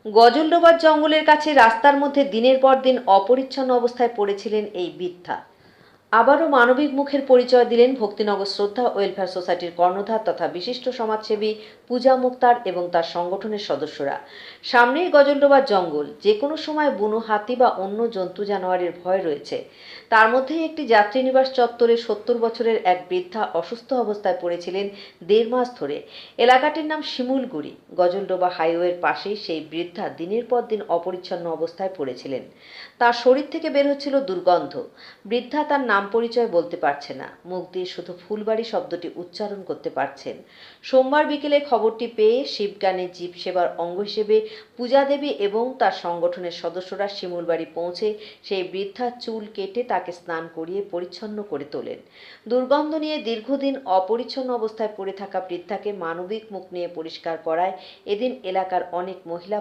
গজলডোবার জঙ্গলের কাছে রাস্তার মধ্যে দিনের পর দিন অপরিচ্ছন্ন অবস্থায় পড়েছিলেন এই বৃদ্ধা। আবারও মানবিক মুখের পরিচয় দিলেন ভক্তিনগর শ্রদ্ধা ওয়েলফেয়ার সোসাইটির কর্ণধার তথা বিশিষ্ট সমাজসেবী পূজা মুক্তার এবং তার সংগঠনের সদস্যরা। সামনেই গজলডোবার জঙ্গল, যে কোনো সময় বুনো হাতি বা অন্য জন্তু জানোয়ারের ভয় রয়েছে। তার মধ্যেই একটি যাত্রীনিবাস চত্বরে ৭০ বছরের এক বৃদ্ধা অসুস্থ অবস্থায় পড়েছিলেন ১.৫ মাস ধরে। এলাকাটির নাম শিমুলগুড়ি। গজলডোবা হাইওয়ের পাশেই সেই বৃদ্ধা দিনের পর দিন অপরিচ্ছন্ন অবস্থায় পড়েছিলেন। তার শরীর থেকে বের হচ্ছিল দুর্গন্ধ। বৃদ্ধা তার নাম পরিচয় বলতে পারছে না, মুখ দিয়ে শুধু ফুলবাড়ি শব্দটি উচ্চারণ করতে পারছেন। সোমবার বিকেলে খবরটি পেয়ে শিবগানে জীব সেবার অঙ্গ হিসেবে পূজা দেবী এবং তার সংগঠনের সদস্যরা শিমুলবাড়ি পৌঁছে সেই বৃদ্ধার চুল কেটে তাকে স্নান করিয়ে পরিচ্ছন্ন করে তোলেন। দুর্গন্ধ নিয়ে দীর্ঘদিন অপরিচ্ছন্ন অবস্থায় পড়ে থাকা বৃদ্ধাকে মানবিক মুখ নিয়ে পরিষ্কার করায় এদিন এলাকার অনেক মহিলা